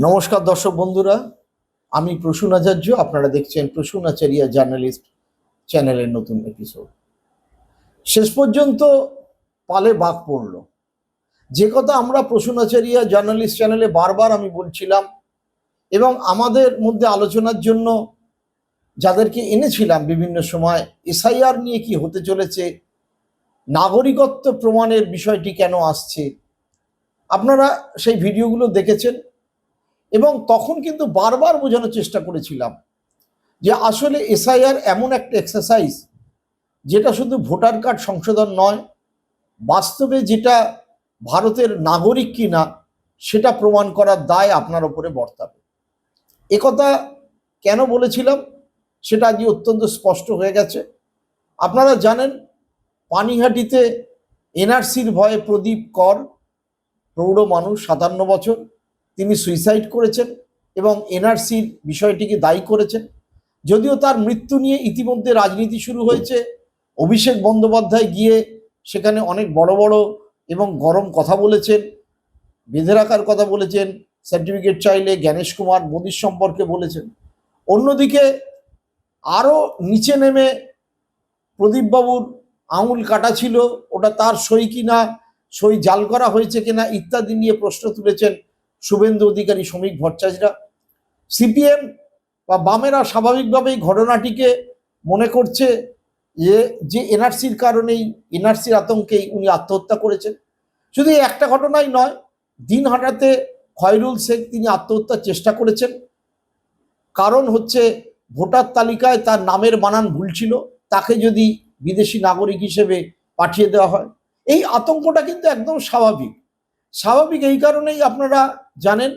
নমস্কার দর্শক বন্ধুরা, আমি প্রসূন আচার্য। আপনারা দেখছেন প্রসূন আচার্য জার্নালিস্ট চ্যানেলের নতুন এপিসোড। শেষ পর্যন্ত পালে বাঘ পড়ল। যে কথা আমরা প্রসূন আচার্য জার্নালিস্ট চ্যানেলে বারবার আমি বলছিলাম এবং আমাদের মধ্যে আলোচনার জন্য যাদেরকে এনেছিলাম বিভিন্ন সময়, এসআইআর নিয়ে কি হতে চলেছে, নাগরিকত্ব প্রমাণের বিষয়টি কেন আসছে, আপনারা সেই ভিডিওগুলো দেখেছেন এবং তখন কিন্তু বারবার বোঝানোর চেষ্টা করেছিলাম যে আসলে এসআইআর এমন একটা এক্সারসাইজ যেটা শুধু ভোটার কার্ড সংশোধন নয়, বাস্তবে যেটা ভারতের নাগরিক কিনা সেটা প্রমাণ করার দায় আপনার ওপরে বর্তাবে। একথা কেন বলেছিলাম সেটা আজ অত্যন্ত স্পষ্ট হয়ে গেছে। আপনারা জানেন, পানিহাটিতে এনআরসির ভয়ে প্রদীপ কর, প্রৌঢ় মানুষ, 57 বছর, তিনি সুইসাইড করেছেন এবং এনআরসির বিষয়টিকে দায়ী করেছেন। যদিও তার মৃত্যু নিয়ে ইতিমধ্যে রাজনীতি শুরু হয়েছে। অভিষেক বন্দ্যোপাধ্যায় গিয়ে সেখানে অনেক বড় বড় এবং গরম কথা বলেছেন, বেঁধে রাখার কথা বলেছেন, সার্টিফিকেট চাইলে জ্ঞানেশ কুমার মোদির সম্পর্কে বলেছেন। অন্যদিকে আরও নিচে নেমে প্রদীপবাবুর আঙুল কাটা ছিল, ওটা তার সই কিনা, সই জাল করা হয়েছে কিনা ইত্যাদি নিয়ে প্রশ্ন তুলেছেন শুভেন্দু অধিকারী, শ্রমিক ভট্টাচার্যরা। সিপিএম বা বামেরা স্বাভাবিকভাবেই ঘটনাটিকে মনে করছে যে এনআরসির কারণেই, এনআরসির আতঙ্কেই উনি আত্মহত্যা করেছেন। শুধু একটা ঘটনাই নয়, দিনহাটাতে খয়রুল শেখ তিনি আত্মহত্যার চেষ্টা করেছেন। কারণ হচ্ছে ভোটার তালিকায় তার নামের বানান ভুল ছিল, তাকে যদি বিদেশি নাগরিক হিসেবে পাঠিয়ে দেওয়া হয়। এই আতঙ্কটা কিন্তু একদম স্বাভাবিক। স্বাভাবিক এই কারণেই আপনারা জানেন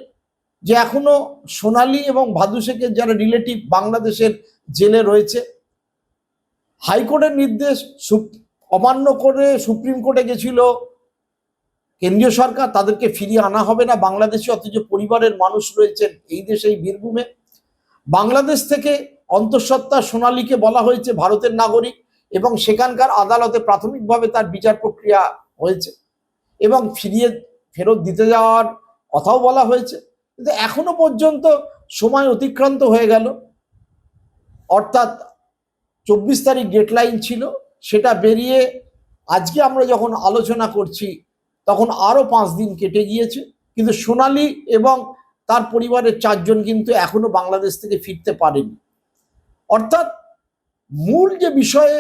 যে এখনো সোনালী এবং ভাদু শেখের যারা রিলেটিভ বাংলাদেশের জেলে রয়েছে, হাইকোর্টের নির্দেশ অমান্য করে সুপ্রিম কোর্টে গেছিল কেন্দ্রীয় সরকার, তাদেরকে ফিরিয়ে আনা হবে না বাংলাদেশে। অথচ পরিবারের মানুষ রয়েছেন এই দেশে, এই বীরভূমে। বাংলাদেশ থেকে অন্তঃসত্ত্বা সোনালীকে বলা হয়েছে ভারতের নাগরিক এবং সেখানকার আদালতে প্রাথমিকভাবে তার বিচার প্রক্রিয়া হয়েছে এবং ফেরত দিতে যাওয়ার কথাও বলা হয়েছে। কিন্তু এখনো পর্যন্ত সময় অতিক্রান্ত হয়ে গেল, অর্থাৎ 24 তারিখ ডেডলাইন ছিল, সেটা বেরিয়ে আজকে আমরা যখন আলোচনা করছি তখন আরও 5 দিন কেটে গিয়েছে। কিন্তু সোনালী এবং তার পরিবারের 4 জন কিন্তু এখনো বাংলাদেশ থেকে ফিরতে পারেনি। অর্থাৎ মূল যে বিষয়ে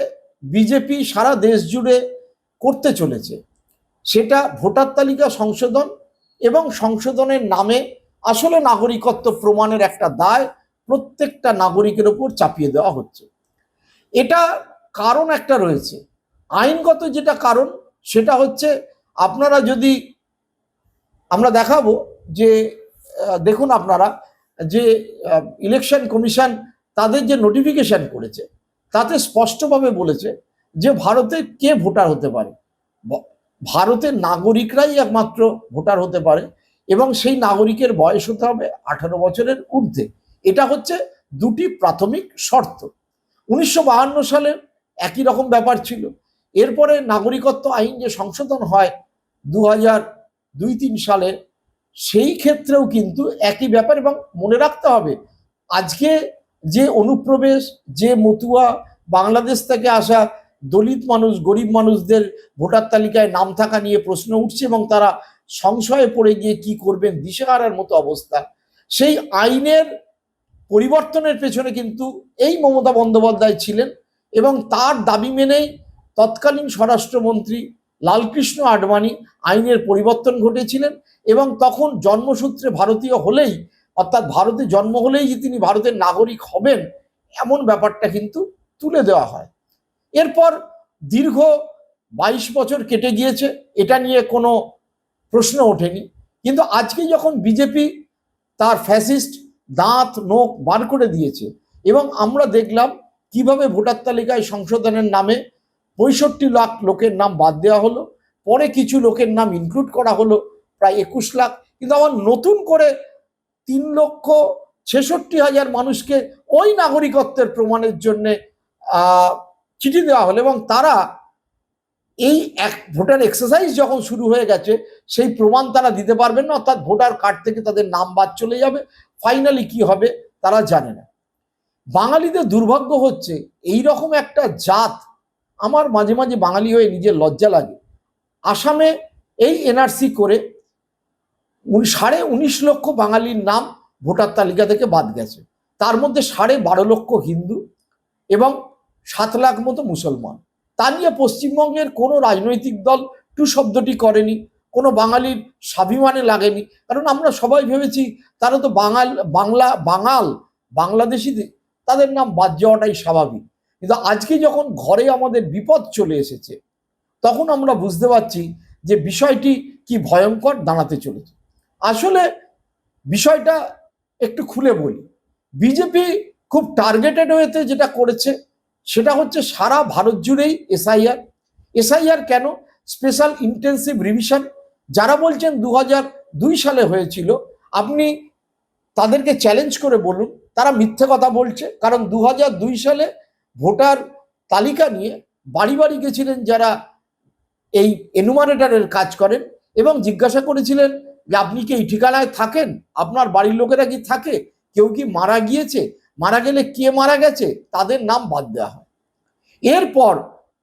বিজেপি সারা দেশ জুড়ে করতে চলেছে সেটা ভোটার তালিকা সংশোধন এবং সংশোধনের নামে আসলে নাগরিকত্ব প্রমাণের একটা দায় প্রত্যেকটা নাগরিকের ওপর চাপিয়ে দেওয়া হচ্ছে। এটা কারণ একটা রয়েছে, আইনগত যেটা কারণ সেটা হচ্ছে, আপনারা যদি আমরা দেখাবো যে দেখুন আপনারা যে ইলেকশন কমিশন তাদের যে নোটিফিকেশন করেছে তাতে স্পষ্টভাবে বলেছে যে ভারতে কে ভোটার হতে পারে। ভারতের নাগরিকরাই একমাত্র ভোটার হতে পারে এবং সেই নাগরিকের বয়স হতে হবে 18 বছরের ঊর্ধ্বে। এটা হচ্ছে দুটি প্রাথমিক শর্ত। 1952 সালে একই রকম ব্যাপার ছিল। এরপরে নাগরিকত্ব আইন যে সংশোধন হয় 2002-3 সালে, সেই ক্ষেত্রেও কিন্তু একই ব্যাপার। এবং মনে রাখতে হবে, আজকে যে অনুপ্রবেশ, যে মতুয়া বাংলাদেশ থেকে আসা দলিত মানুষ, গরিব মানুষদের ভোটার তালিকায় নাম থাকা নিয়ে প্রশ্ন উঠছে এবং তারা সংশয়ে পড়ে গিয়ে কি করবেন দিশেহারার মতো অবস্থা, সেই আইনের পরিবর্তনের পেছনে কিন্তু এই মমতা বন্দ্যোপাধ্যায় ছিলেন এবং তার দাবি মেনেই তৎকালীন স্বরাষ্ট্রমন্ত্রী লালকৃষ্ণ আডবাণী আইনের পরিবর্তন ঘটেছিলেন এবং তখন জন্মসূত্রে ভারতীয় হলেই, অর্থাৎ ভারতে জন্ম হলেই যে তিনি ভারতের নাগরিক হবেন এমন ব্যাপারটা কিন্তু তুলে দেওয়া হয়। এরপর দীর্ঘ 22 বছর কেটে গিয়েছে, এটা নিয়ে কোনো প্রশ্ন ওঠেনি। কিন্তু আজকে যখন বিজেপি তার ফ্যাসিস্ট দাঁত নোখ বার করে দিয়েছে এবং আমরা দেখলাম কিভাবে ভোটার তালিকায় সংশোধনের নামে 65 লাখ লোকের নাম বাদ দেওয়া হলো, পরে কিছু লোকের নাম ইনক্লুড করা হলো, প্রায় 21 লাখ। কিন্তু আবার নতুন করে 3,66,000 মানুষকে ওই নাগরিকত্বের প্রমাণের জন্য চিঠি দেওয়া হলো এবং তারা এই ভোটার এক্সারসাইজ যখন শুরু হয়ে গেছে সেই প্রমাণ তারা দিতে পারবেন না, অর্থাৎ ভোটার কার্ড থেকে তাদের নাম বাদ চলে যাবে। ফাইনালি কি হবে তারা জানে না। বাঙালিদের দুর্ভাগ্য হচ্ছে এই রকম একটা জাত, আমার মাঝে মাঝে বাঙালি হয়ে নিজের লজ্জা লাগে। আসামে এই এনআরসি করে 19.5 লক্ষ বাঙালির নাম ভোটার তালিকা থেকে বাদ গেছে, তার মধ্যে 12.5 লক্ষ হিন্দু এবং 7 লাখ মতো মুসলমান। তা নিয়ে পশ্চিমবঙ্গের কোনো রাজনৈতিক দল টু শব্দটি করেনি, কোনো বাঙালির স্বাভিমানে লাগেনি, কারণ আমরা সবাই ভেবেছি তারা তো বাংলাদেশি, তাদের নাম বাদ যাওয়াটাই স্বাভাবিক। কিন্তু আজকে যখন ঘরে আমাদের বিপদ চলে এসেছে, তখন আমরা বুঝতে পারছি যে বিষয়টি কি ভয়ঙ্কর দাঁড়াতে চলেছে। আসলে বিষয়টা একটু খুলে বলি। বিজেপি খুব টার্গেটেড ওয়েতে যেটা করেছে সেটা হচ্ছে সারা ভারত জুড়েই এসআইআর কেন, স্পেশাল ইন্টেন্সিভ রিভিশন। যারা বলছেন 2002 সালে হয়েছিল, আপনি তাদেরকে চ্যালেঞ্জ করে বলুন, তারা মিথ্যে কথা বলছে। কারণ 2002 সালে ভোটার তালিকা নিয়ে বাড়ি বাড়ি গেছিলেন যারা এই এনুমারেটরের কাজ করেন এবং জিজ্ঞাসা করেছিলেন যে আপনি কি এই ঠিকানায় থাকেন, আপনার বাড়ির লোকেরা কি থাকে, কেউ কি মারা গিয়েছে, মারা গেলে কে মারা গেছে, তাদের নাম বাদ দেওয়া হয়। এরপর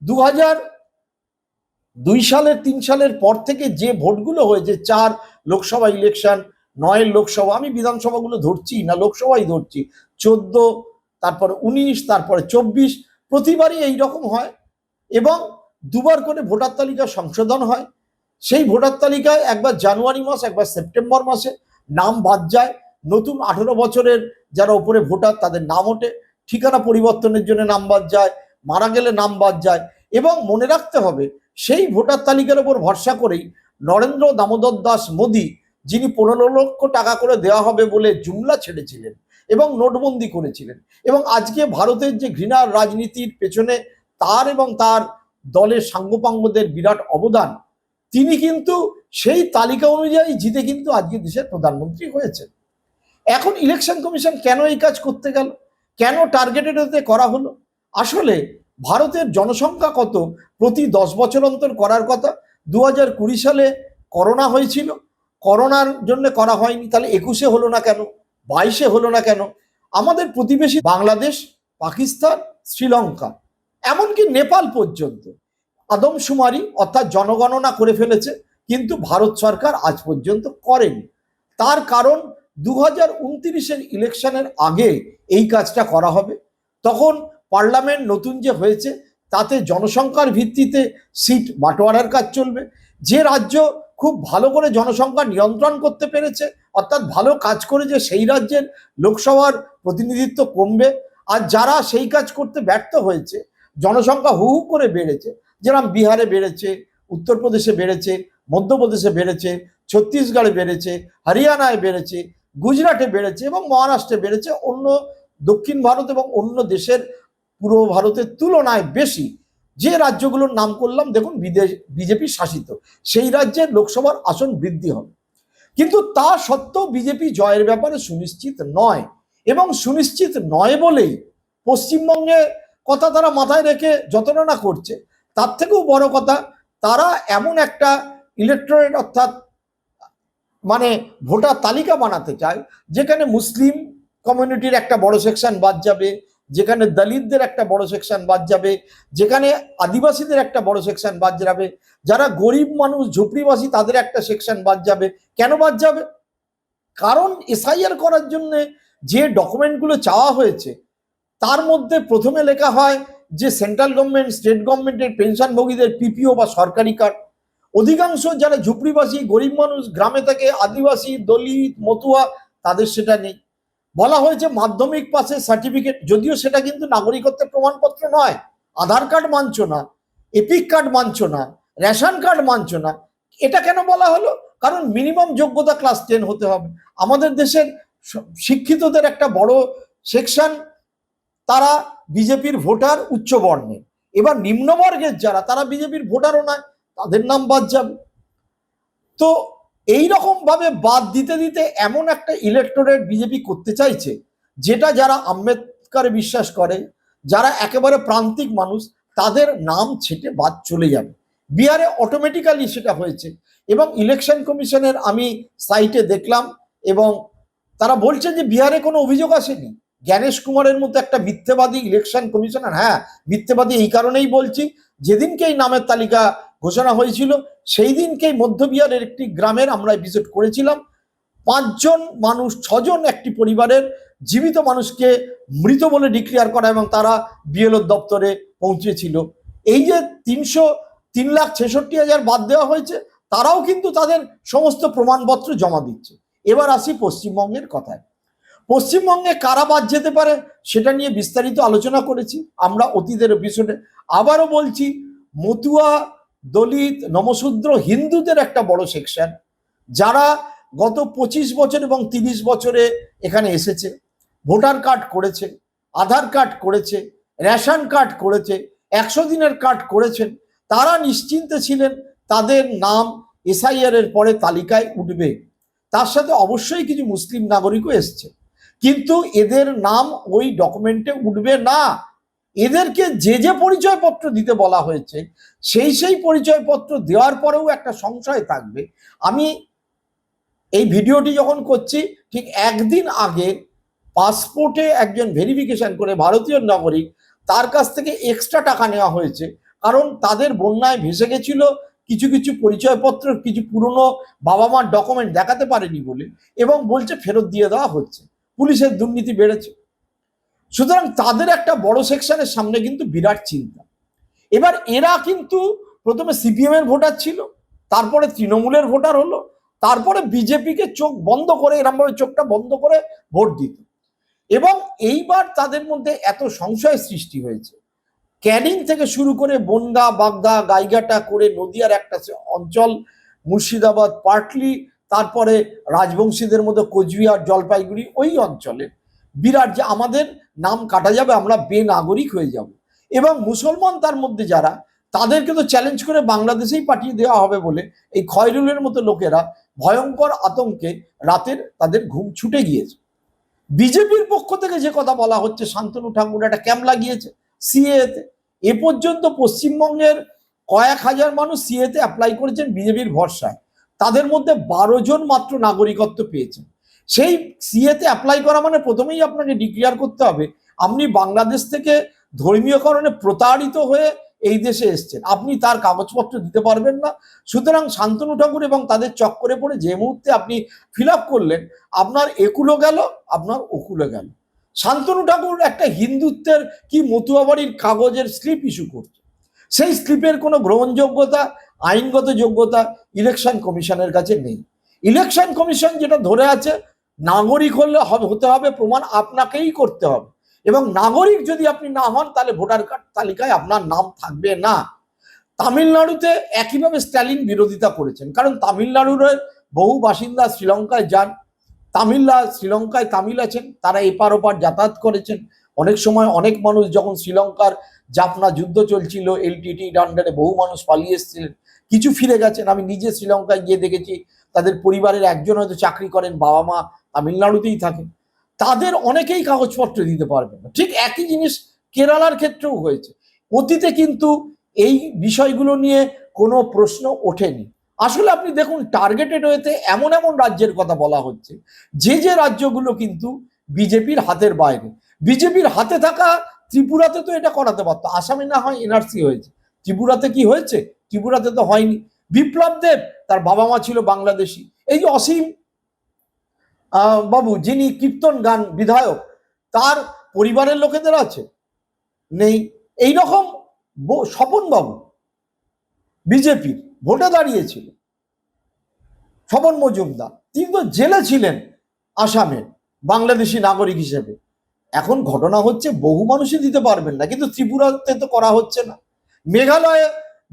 2002 সালের 3 সালের পর থেকে যে ভোটগুলো হয়েছে, 4 লোকসভা ইলেকশন, 9 লোকসভা, আমি বিধানসভাগুলো ধরছি না, লোকসভাই ধরছি, 14, তারপরে 19, তারপরে 24, প্রতিবারই এইরকম হয় এবং দুবার করে ভোটার তালিকা সংশোধন হয়। সেই ভোটার তালিকায় একবার জানুয়ারি মাস, একবার সেপ্টেম্বর মাসে নাম বাদ যায়। নতুন 18 বছরের যারা উপরে ভোটার তাদের নাম ওঠে, ঠিকানা পরিবর্তনের জন্য নাম বাদ যায়, মারা গেলে নাম বাদ যায়। এবং মনে রাখতে হবে সেই ভোটার তালিকার উপর ভরসা করেই নরেন্দ্র দামোদর দাস মোদী, যিনি 15 লক্ষ টাকা করে দেওয়া হবে বলে জুমলা ছেড়েছিলেন এবং নোটবন্দি করেছিলেন, এবং আজকে ভারতের যে ঘৃণার রাজনীতির পেছনে তার এবং তার দলের সাঙ্গপাঙ্গদের বিরাট অবদান, তিনি কিন্তু সেই তালিকা অনুযায়ী জিতে কিন্তু আজকে দেশের প্রধানমন্ত্রী হয়েছে। এখন ইলেকশন কমিশন কেন এই কাজ করতে গেল, কেন টার্গেটেড করা হলো? আসলে ভারতের জনসংখ্যা কত, প্রতি 10 বছর অন্তর করার কথা। 2020 সালে করোনা হয়েছিল, করোনার জন্য করা হয়নি, তাহলে 21-এ হলো না কেন, 22-এ হলো না কেন? আমাদের প্রতিবেশী বাংলাদেশ, পাকিস্তান, শ্রীলঙ্কা, এমনকি নেপাল পর্যন্ত আদমশুমারি অর্থাৎ জনগণনা করে ফেলেছে, কিন্তু ভারত সরকার আজ পর্যন্ত করেনি। তার কারণ 2029-এর ইলেকশনের আগে এই কাজটা করা হবে। তখন পার্লামেন্ট নতুন যে হয়েছে তাতে জনসংখ্যার ভিত্তিতে সিট বাটোয়ারার কাজ চলবে। যে রাজ্য খুব ভালো করে জনসংখ্যা নিয়ন্ত্রণ করতে পেরেছে, অর্থাৎ ভালো কাজ করেছে, সেই রাজ্যের লোকসভার প্রতিনিধিত্ব কমবে। আর যারা সেই কাজ করতে ব্যর্থ হয়েছে, জনসংখ্যা হু হু করে বেড়েছে, যেরকম বিহারে বেড়েছে, উত্তরপ্রদেশে বেড়েছে, মধ্যপ্রদেশে বেড়েছে, ছত্তিশগড়ে বেড়েছে, হরিয়ানায় বেড়েছে, গুজরাটে বেড়েছে এবং মহারাষ্ট্রে বেড়েছে, অন্য দক্ষিণ ভারত এবং অন্য দেশের পূর্ব ভারতের তুলনায় বেশি। যে রাজ্যগুলোর নাম করলাম দেখুন বিজেপি শাসিত, সেই রাজ্যের লোকসভার আসন বৃদ্ধি হবে। কিন্তু তা সত্ত্বেও বিজেপি জয়ের ব্যাপারে সুনিশ্চিত নয়, এবং সুনিশ্চিত নয় বলেই পশ্চিমবঙ্গে কথা তারা মাথায় রেখে যতটা না করছে, তার থেকেও বড় কথা, তারা এমন একটা ইলেকটোরেট অর্থাৎ মানে ভোটার তালিকা বানাতে চায় যেখানে মুসলিম কমিউনিটির একটা বড় সেকশন বাদ যাবে, যেখানে দলিতদের একটা বড় সেকশন বাদ যাবে, যেখানে আদিবাসীদের একটা বড় সেকশন বাদ যাবে, যারা গরিব মানুষ ঝুপড়িবাসী তাদের একটা সেকশন বাদ যাবে। কেন বাদ যাবে? কারণ এসআইআর করার জন্য যে ডকুমেন্টগুলো চাওয়া হয়েছে তার মধ্যে প্রথমে লেখা হয় যে সেন্ট্রাল গভর্নমেন্ট, স্টেট গভর্নমেন্টের পেনশনভোগীদের পিপিও বা সরকারি কার্ড। অধিকাংশ যারা ঝুপড়িবাসী গরিব মানুষ গ্রামে থাকে, আদিবাসী, দলিত, মতুয়া, তাদের সেটা নেই। বলা হয়েছে মাধ্যমিক পাসের সার্টিফিকেট, যদিও সেটা কিন্তু নাগরিকত্বের প্রমাণপত্র নয়। আধার কার্ড মানছ না, এপিক কার্ড মানছ না, রেশন কার্ড মানছ না। এটা কেন বলা হলো? কারণ মিনিমাম যোগ্যতা ক্লাস 10 হতে হবে। আমাদের দেশের শিক্ষিতদের একটা বড় সেকশন তারা বিজেপির ভোটার উচ্চ বর্ণের, এবার নিম্নবর্গের যারা তারা বিজেপির ভোটারও নয়, তাদের নাম বাদ যাবে। তো এই রকম ভাবে বাদ দিতে দিতে এমন একটা ইলেকটোরেট বিজেপি করতে চাইছে যেটা যারা আম্বেদকরে বিশ্বাস করে, যারা একেবারে প্রান্তিক মানুষ, তাদের নাম ছেটে বাদ চলে যাবে। বিহারে অটোমেটিক্যালি সেটা হয়েছে। এবং ইলেকশন কমিশনের আমি সাইটে দেখলাম এবং তারা বলছে যে বিহারে কোনো অভিযোগ আসেনি। জ্ঞানেশ কুমারের মতো একটা মিথ্যেবাদী ইলেকশন কমিশনার, হ্যাঁ মিথ্যেবাদী এই কারণেই বলছি, যেদিনকেই নামের তালিকা ঘোষণা হয়েছিল সেই দিনকেই মধ্য বিহারের একটি গ্রামের আমরা ভিজিট করেছিলাম, 5 জন মানুষ, 6 জন একটি পরিবারের জীবিত মানুষকে মৃত বলে ডিক্লেয়ার করা এবং তারা বিএলও দপ্তরে পৌঁছেছিল। এই যে 3,66,000 বাদ দেওয়া হয়েছে, তারাও কিন্তু তাদের সমস্ত প্রমাণপত্র জমা দিচ্ছে। এবার আসি পশ্চিমবঙ্গের কথায়। পশ্চিমবঙ্গে কারা বাদ যেতে পারে সেটা নিয়ে বিস্তারিত আলোচনা করেছি আমরা অতীতের এপিসোডে। আবারও বলছি, মতুয়া, দলিত, নমশূদ্র, হিন্দুদের একটা বড় সেকশন যারা গত 25 বছর এবং 30 বছরে এখানে এসেছে, ভোটার কার্ড করেছে, আধার কার্ড করেছে, রেশন কার্ড করেছে, 100 দিনের কার্ড করেছেন, তারা নিশ্চিন্তে ছিলেন তাদের নাম এসআইআর এর পরে তালিকায় উঠবে। তার সাথে অবশ্যই কিছু মুসলিম নাগরিকও এসছে, কিন্তু এদের নাম ওই ডকুমেন্টে উঠবে না। এদেরকে যে যে পরিচয়পত্র দিতে বলা হয়েছে সেই পরিচয়পত্র দেওয়ার পরেও একটা সংশয় থাকবে। আমি এই ভিডিওটি যখন করছি ঠিক একদিন আগে পাসপোর্টে একজন ভেরিফিকেশন করে ভারতীয় নাগরিক, তার কাছ থেকে এক্সট্রা টাকা নেওয়া হয়েছে, কারণ তাদের বন্যায় ভেসে গেছিল কিছু কিছু পরিচয়পত্র, কিছু পুরনো বাবা মার ডকুমেন্ট দেখাতে পারেনি বলে, এবং বলছে ফেরত দিয়ে দেওয়া হচ্ছে। পুলিশের দুর্নীতি বেড়েছে। সুতরাং তাদের একটা বড় সেকশনের সামনে কিন্তু বিরাট চিন্তা। এবার এরা কিন্তু প্রথমে সিপিএম এর ভোটার ছিল, তারপরে তৃণমূলের ভোটার হলো, তারপরে বিজেপিকে চোখ বন্ধ করে, এরকমভাবে চোখটা বন্ধ করে ভোট দিত। এবং এইবার তাদের মধ্যে এত সংশয় সৃষ্টি হয়েছে, ক্যানিং থেকে শুরু করে বনগা, বাগদা, গাইঘাটা করে নদিয়ার একটা অঞ্চল, মুর্শিদাবাদ, পাটলি, তারপরে রাজবংশীদের মধ্যে কোচবিহার, জলপাইগুড়ি, ওই অঞ্চলে বিরাট যে আমাদের নাম কাটা যাবে, আমরা বেনাগরিক হয়ে যাব। এবং মুসলমান তার মধ্যে যারা, তাদেরকে তো চ্যালেঞ্জ করে বাংলাদেশেই পাঠিয়ে দেওয়া হবে বলে এই খয়রুলের মতো লোকেরা ভয়ঙ্কর আতঙ্কে রাতের তাদের ঘুম ছুটে গিয়েছে। বিজেপির পক্ষ থেকে যে কথা বলা হচ্ছে, শান্তনু ঠাকুর একটা ক্যাম্প লাগিয়েছে সিএতে। এ পর্যন্ত পশ্চিমবঙ্গের কয়েক হাজার মানুষ সিএতে অ্যাপ্লাই করেছেন বিজেপির ভরসায়, তাদের মধ্যে 12 জন মাত্র নাগরিকত্ব পেয়েছেন। সেই সিএতে অ্যাপ্লাই করা মানে প্রথমেই আপনাকে ডিক্লেয়ার করতে হবে আপনি বাংলাদেশ থেকে ধর্মীয় কারণে প্রতারিত হয়ে এই দেশে এসছেন, আপনি তার কাগজপত্র দিতে পারবেন না। সুতরাং শান্তনু ঠাকুর এবং তাদের চক্করে পড়ে যে মুহূর্তে আপনি ফিল আপ করলেন, আপনার একুলো গেল, আপনার ওকুলো গেল। শান্তনু ঠাকুর একটা হিন্দুত্বের কি মতুয়া বাড়ির কাগজের স্লিপ ইস্যু করছে, সেই স্লিপের কোনো গ্রহণযোগ্যতা, আইনগত যোগ্যতা ইলেকশন কমিশনের কাছে নেই। ইলেকশন কমিশন যেটা ধরে আছে, নাগরিক হতে হবে প্রমাণ আপনাকেই করতে হবে, এবং নাগরিক যদি আপনি না হন তাহলে ভোটার কার্ড তালিকায় আপনার নাম থাকবে না। তামিলনাড়ুতে একইভাবে স্ট্যালিন বিরোধিতা করেছেন, কারণ তামিলনাড়ুর বহু বাসিন্দা শ্রীলঙ্কায় যান, শ্রীলঙ্কায় তামিল আছেন, তারা এপার ওপার যাতায়াত করেছেন। অনেক সময় অনেক মানুষ যখন শ্রীলঙ্কার জাফনা যুদ্ধ চলছিল, এলটিটি আন্ডারে বহু মানুষ পালিয়ে এসেছিলেন, কিছু ফিরে গেছেন। আমি নিজে শ্রীলঙ্কায় গিয়ে দেখেছি, তাদের পরিবারের একজন হয়তো চাকরি করেন, বাবা মা তামিলনাড়ুতেই থাকেন, তাদের অনেকেই কাগজপত্র দিতে পারবে না। ঠিক একই জিনিস কেরালার ক্ষেত্রেও হয়েছে। অতীতে কিন্তু এই বিষয়গুলো নিয়ে কোনো প্রশ্ন ওঠেনি। আসলে আপনি দেখুন, টার্গেটেড ওয়েতে এমন এমন রাজ্যের কথা বলা হচ্ছে যে যে রাজ্যগুলো কিন্তু বিজেপির হাতের বাইরে। বিজেপির হাতে থাকা ত্রিপুরাতে তো এটা করাতে পারতো, আসামে না হয় এনআরসি হয়েছে, ত্রিপুরাতে কি হয়েছে? ত্রিপুরাতে তো হয়নি। বিপ্লব দেব, তার বাবা মা ছিল বাংলাদেশি। এই যে অসীম বাবু, যিনি কীর্তন গান বিধায়ক, তার পরিবারের লোকেদের আছে নেই। এইরকম স্বপন বাবু বিজেপির ভোটে দাঁড়িয়েছিল, স্বপন মজুমদার, তিনি তো জেলে ছিলেন আসামের বাংলাদেশি নাগরিক হিসেবে। এখন ঘটনা হচ্ছে বহু মানুষই দিতে পারবেন না, কিন্তু ত্রিপুরাতে তো করা হচ্ছে না। মেঘালয়ে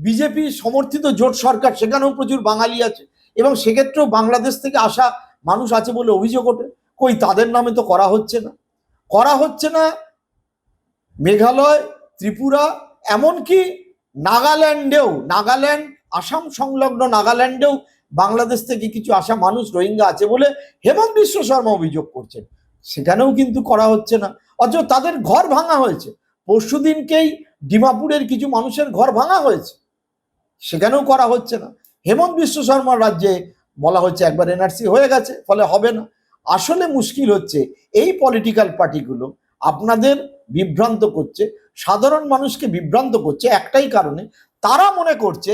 বিজেপি সমর্থিত জোট সরকার, সেখানেও প্রচুর বাঙালি আছে, এবং সেক্ষেত্রেও বাংলাদেশ থেকে আসা মানুষ আছে বলে অভিযোগ ওঠে। কই, তাদের নামে তো করা হচ্ছে না, করা হচ্ছে না। মেঘালয়, ত্রিপুরা, এমনকি নাগাল্যান্ড, আসাম সংলগ্ন নাগাল্যান্ডেও বাংলাদেশ থেকে কিছু আসা মানুষ, রোহিঙ্গা আছে বলে হেমন্ত বিশ্ব শর্মা অভিযোগ করছেন, সেখানেও কিন্তু করা হচ্ছে না। অথচ তাদের ঘর ভাঙা হয়েছে। পরশুদিনকেই ডিমাপুরের কিছু মানুষের ঘর ভাঙা হয়েছে, সেখানেও করা হচ্ছে না। হেমন্ত বিশ্ব শর্মার রাজ্যে বলা হচ্ছে একবার এনআরসি হয়ে গেছে, ফলে হবে না। আসলে মুশকিল হচ্ছে এই পলিটিক্যাল পার্টিগুলো আপনাদের বিভ্রান্ত করছে, সাধারণ মানুষকে বিভ্রান্ত করছে একটাই কারণে, তারা মনে করছে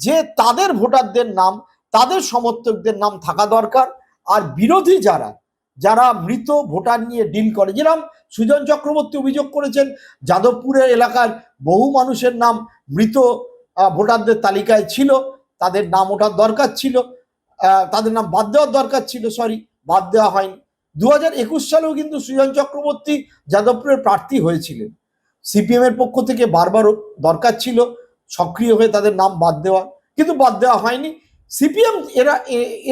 যে তাদের ভোটারদের নাম, তাদের সমর্থকদের নাম থাকা দরকার, আর বিরোধী যারা যারা মৃত ভোটার নিয়ে ডিল করে, যেরকম সুজন চক্রবর্তী অভিযোগ করেছেন যাদবপুরের এলাকার বহু মানুষের নাম মৃত ভোটারদের তালিকায় ছিল, তাদের নাম ওঠার দরকার ছিল, তাদের নাম বাদ দেওয়ার দরকার ছিল, বাদ দেওয়া হয়নি। 2021 সালেও কিন্তু সুজন চক্রবর্তী যাদবপুরের প্রার্থী হয়েছিলেন, সিপিএম এর পক্ষ থেকে বারবার দরকার ছিল সক্রিয় হয়ে তাদের নাম বাদ দেওয়া, কিন্তু বাদ দেওয়া হয়নি। সিপিএম এরা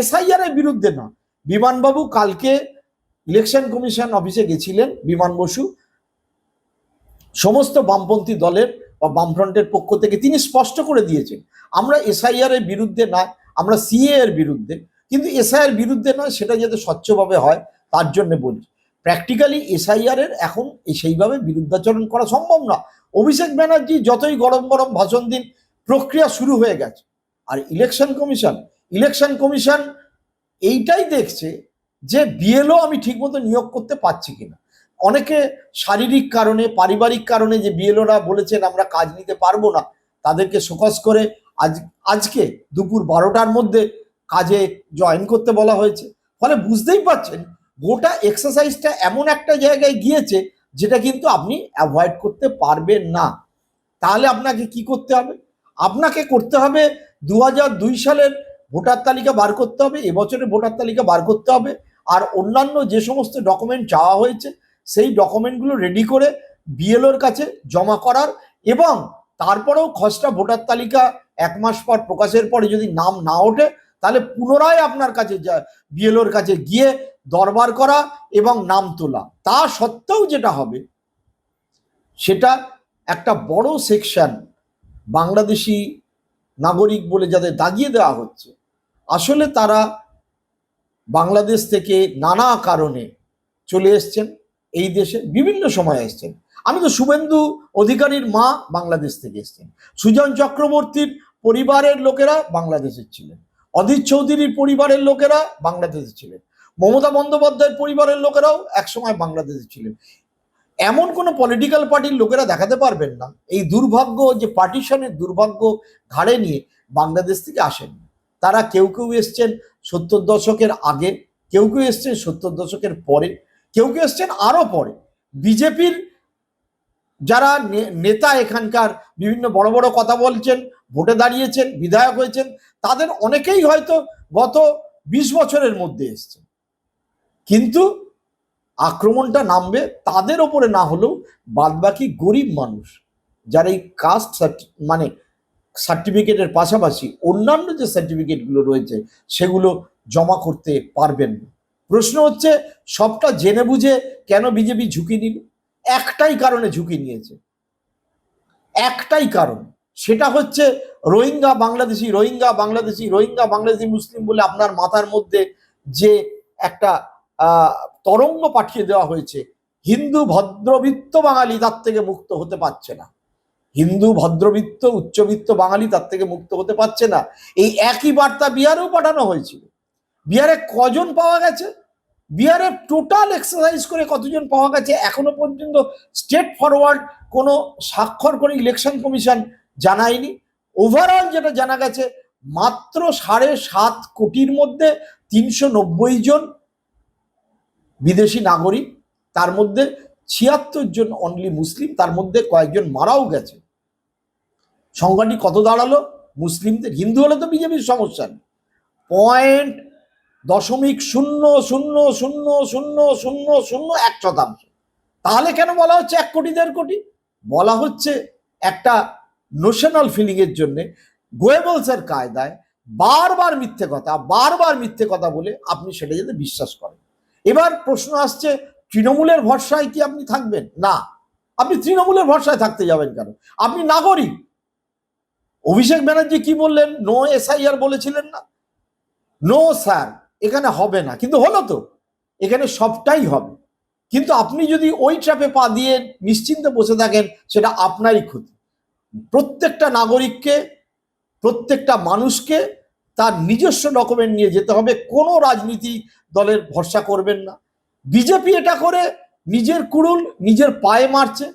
এসআইআর এর বিরুদ্ধে না। বিমানবাবু কালকে ইলেকশন কমিশন অফিসে গেছিলেন, বিমান বসু, সমস্ত বামপন্থী দলের বা বামফ্রন্টের পক্ষ থেকে তিনি স্পষ্ট করে দিয়েছেন আমরা এসআইআর এর বিরুদ্ধে না, আমরা সিএ এর বিরুদ্ধে, কিন্তু এসআইআর বিরুদ্ধে নয়, সেটা যাতে স্বচ্ছভাবে হয় তার জন্য বলছি। প্র্যাকটিক্যালি এসআইআর এর এখন সেইভাবে বিরুদ্ধাচরণ করা সম্ভব না। অভিষেক ব্যানার্জি যতই গরম গরম ভাষণ দিন, প্রক্রিয়া শুরু হয়ে গেছে। আর ইলেকশন কমিশন এইটাই দেখছে যে বিএলও আমি ঠিকমতো নিয়োগ করতে পারছি কিনা। অনেকে শারীরিক কারণে, পারিবারিক কারণে যে বিএলওরা বলেছেন আমরা কাজ নিতে পারবো না, তাদেরকে শোকজ করে আজকে দুপুর 12টার মধ্যে কাজে জয়েন করতে বলা হয়েছে। ফলে বুঝতেই পারছেন গোটা এক্সারসাইজটা এমন একটা জায়গায় গিয়েছে যেটা কিন্তু আপনি অ্যাভয়েড করতে পারবেন না। তাহলে আপনাকে কি করতে হবে? আপনাকে করতে হবে 2002 সালের ভোটার তালিকা বার করতে হবে, এবছরের ভোটার তালিকা বার করতে হবে, আর অন্যান্য যে সমস্ত ডকুমেন্ট চাওয়া হয়েছে সেই ডকুমেন্টগুলো রেডি করে বিএলওর কাছে জমা করার, এবং তারপরেও খসড়া ভোটার তালিকা 1 মাস পর প্রকাশের পরে যদি নাম না ওঠে তাহলে পুনরায় আপনার কাছে বিএলওর কাছে গিয়ে দরবার করা এবং নাম তোলা। তা সত্ত্বেও যেটা হবে সেটা একটা বড় সেকশন বাংলাদেশি নাগরিক বলে যাদের দাগিয়ে দেওয়া হচ্ছে, আসলে তারা বাংলাদেশ থেকে নানা কারণে চলে এসছেন, এই দেশে বিভিন্ন সময় এসছেন। আমি তো শুভেন্দু অধিকারীর মা বাংলাদেশ থেকে এসছেন, সুজন চক্রবর্তীর পরিবারের লোকেরা বাংলাদেশের ছিলেন, অধীর চৌধুরীর পরিবারের লোকেরা বাংলাদেশে ছিলেন, মমতা বন্দ্যোপাধ্যায়ের পরিবারের লোকেরাও একসময় বাংলাদেশে ছিলেন। এমন কোনো পলিটিক্যাল পার্টির লোকেরা দেখাতে পারবেন না এই দুর্ভাগ্য, যে পার্টিশনের দুর্ভাগ্য ঘাড়ে নিয়ে বাংলাদেশ থেকে আসেন। তারা কেউ কেউ এসছেন 70 দশকের আগে, কেউ কেউ এসছেন 70 দশকের পরে, কেউ কেউ এসছেন আরো পরে। বিজেপির যারা নেতা এখানকার বিভিন্ন বড় বড় কথা বলছেন, ভোটে দাঁড়িয়েছেন, বিধায়ক হয়েছেন, তাদের অনেকেই হয়তো গত 20 বছরের মধ্যে এসছেন। কিন্তু আক্রমণটা নামবে তাদের ওপরে না হলেও বাদবাকি গরিব মানুষ যারা এই কাস্ট মানে সার্টিফিকেটের পাশাপাশি অন্যান্য যে সার্টিফিকেটগুলো রয়েছে সেগুলো জমা করতে পারবেন না। প্রশ্ন হচ্ছে সবটা জেনে বুঝে কেন বিজেপি ঝুঁকি নিল? একটাই কারণে ঝুঁকি নিয়েছে, একটাই কারণ, সেটা হচ্ছে রোহিঙ্গা বাংলাদেশি, রোহিঙ্গা বাংলাদেশি, রোহিঙ্গা বাংলাদেশি মুসলিম বলে আপনার মাথার মধ্যে যে একটা তরঙ্গ পাঠিয়ে দেওয়া হয়েছে, হিন্দু ভদ্রবিত্ত বাঙালি তার থেকে মুক্ত হতে পারছে না, হিন্দু ভদ্রবিত্ত উচ্চবিত্ত বাঙালি তার থেকে মুক্ত হতে পারছে না। এই একই বার্তা বিহারেও পাঠানো হয়েছিল। বিহারে কজন পাওয়া গেছে? বিহারে টোটাল এক্সারসাইজ করে কতজন পাওয়া গেছে এখনো পর্যন্ত স্টেট ফরওয়ার্ড কোনো স্বাক্ষর করে ইলেকশন কমিশন জানায়নি। ওভারঅল যেটা জানা গেছে মাত্র 7.5 কোটির মধ্যে 390 জন বিদেশি নাগরিক, তার মধ্যে 76 জন অনলি মুসলিম, তার মধ্যে কয়েকজন মারাও গেছে। সংখ্যাটি কত দাঁড়ালো? মুসলিমদের, হিন্দু হলে তো বিজেপির সমস্যা নেই, 0.00000001%। তাহলে কেন বলা হচ্ছে 1 কোটি 1.5 কোটি? বলা হচ্ছে একটা নোশনাল ফিলিং এর জন্য, গোয়েবলসের কায়দায় বারবার মিথ্যে কথা বলে আপনি সেটা যাতে বিশ্বাস করেন। এবার প্রশ্ন আসছে তৃণমূলের ভরসায় কি আপনি থাকবেন? না, আপনি তৃণমূলের ভরসায় থাকতে যাবেন কেন? আপনি নাগরিক। অভিষেক ব্যানার্জি কি বললেন? নো এসআইআর বলেছিলেন না? নো স্যার, এখানে হবে না, কিন্তু হলো তো, এখানে সবটাই হবে। কিন্তু আপনি যদি ওই ট্র্যাপে পা দিয়ে নিশ্চিন্তে বসে থাকেন সেটা আপনারই ক্ষতি। প্রত্যেকটা নাগরিককে, প্রত্যেকটা মানুষকে তার নিজস্ব ডকুমেন্ট নিয়ে যেতে হবে, কোনো রাজনীতি দলের ভরসা করবেন না। বিজেপি এটা করে নিজের কুড়ুল নিজের পায়ে মারছে,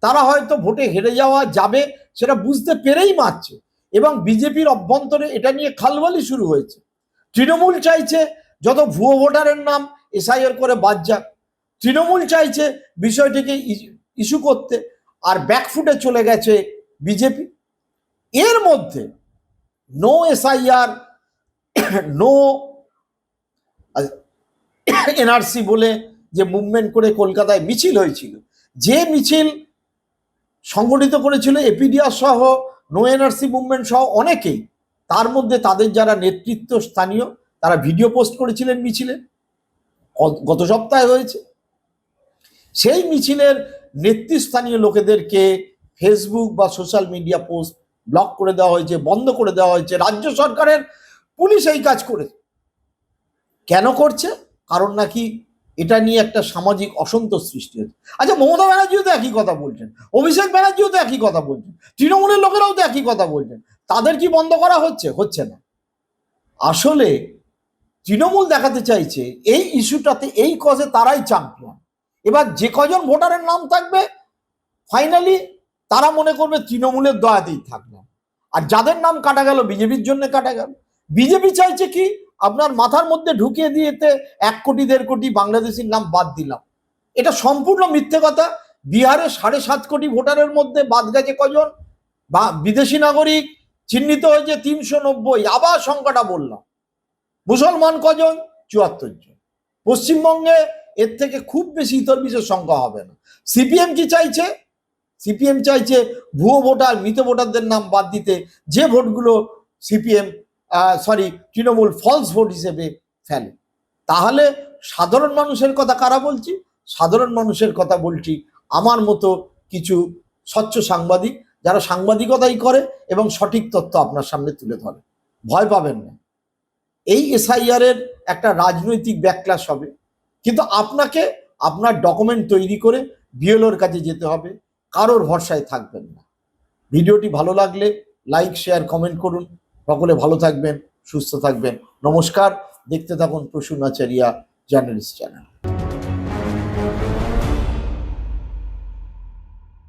তারা হয়তো ভোটে হেরে যাওয়া যাবে সেটা বুঝতে পেরেই মারছে, এবং বিজেপির অভ্যন্তরে এটা নিয়ে খালবালি শুরু হয়েছে। তৃণমূল চাইছে যত ভুয়ো ভোটারের নাম এসআইআর করে বাদ যাক, তৃণমূল চাইছে বিষয়টিকে ইস্যু করতে, আর ব্যাকফুটে চলে গেছে বিজেপি। এর মধ্যে নো এসআইআর, নো এনআরসি বলে যে মুভমেন্ট করে কলকাতায় মিছিল হয়েছিল, যে মিছিল সংগঠিত করেছিল এপিডিআর সহ, নো এনআরসি মুভমেন্ট সহ অনেকেই, তার মধ্যে তাদের যারা নেতৃত্ব স্থানীয় তারা ভিডিও পোস্ট করেছিলেন মিছিলে, গত সপ্তাহে হয়েছে। সেই মিছিলের নেতৃস্থানীয় লোকেদেরকে ফেসবুক বা সোশ্যাল মিডিয়া পোস্ট ব্লক করে দেওয়া হয়েছে, বন্ধ করে দেওয়া হয়েছে। রাজ্য সরকারের পুলিশ এই কাজ করেছে। কেন করছে? কারণ নাকি এটা নিয়ে একটা সামাজিক অসন্তোষ সৃষ্টি হয়েছে। আচ্ছা, মমতা ব্যানার্জিও তো একই কথা বলছেন, অভিষেক ব্যানার্জিও তো একই কথা বলছেন, তৃণমূলের লোকেরাও তো একই কথা বলছেন। তাদের কি বন্ধ করা হচ্ছে? হচ্ছে না। আসলে তৃণমূল দেখাতে চাইছে এই ইস্যুটাতে, এই কজে তারাই চ্যাম্পিয়ন। এবার যে কজন ভোটারের নাম থাকবে ফাইনালি তারা মনে করবে তৃণমূলের দয়াতেই থাকলাম, আর যাদের নাম কাটা গেল বিজেপির জন্য কাটা গেল। বিজেপি চাইছে কি, আপনার মাথার মধ্যে ঢুকিয়ে দিয়েতে 1 কোটি 1.5 কোটি বাংলাদেশির নাম বাদ দিলাম। এটা সম্পূর্ণ মিথ্যে কথা। বিহারে 7.5 কোটি ভোটারের মধ্যে বাদ গেছে কজন? বা বিদেশি নাগরিক চিহ্নিত হয়েছে 390। আবার সংখ্যাটা বললাম। মুসলমান কজন? 74 জন। পশ্চিমবঙ্গে এর থেকে খুব বেশি ইতর বিশেষ সংখ্যা হবে না। সিপিএম কি চাইছে? সিপিএম চাইছে ভুয়ো ভোটার, মৃত ভোটারদের নাম বাদ দিতে, যে ভোটগুলো সিপিএম তৃণমূল ফলস ভোট হিসেবে ফেলে। তাহলে সাধারণ মানুষের কথা কারা বলছি? সাধারণ মানুষের কথা বলছি আমার মতো কিছু স্বচ্ছ সাংবাদিক, যারা সাংবাদিকতাই করে এবং সঠিক তথ্য আপনার সামনে তুলে ধরে। ভয় পাবেন না, এই এসআইআর এর একটা রাজনৈতিক ব্যাকলাশ হবে, কিন্তু আপনাকে আপনার ডকুমেন্ট তৈরি করে বিএলওর কাছে যেতে হবে, কারোর ভরসায় থাকবেন না। ভিডিওটি ভালো লাগলে লাইক, শেয়ার, কমেন্ট করুন। সকলে ভালো থাকবেন, সুস্থ থাকবেন। নমস্কার। দেখতে থাকুন প্রসূন আচারিয়া জার্নালিস্ট চ্যানেল।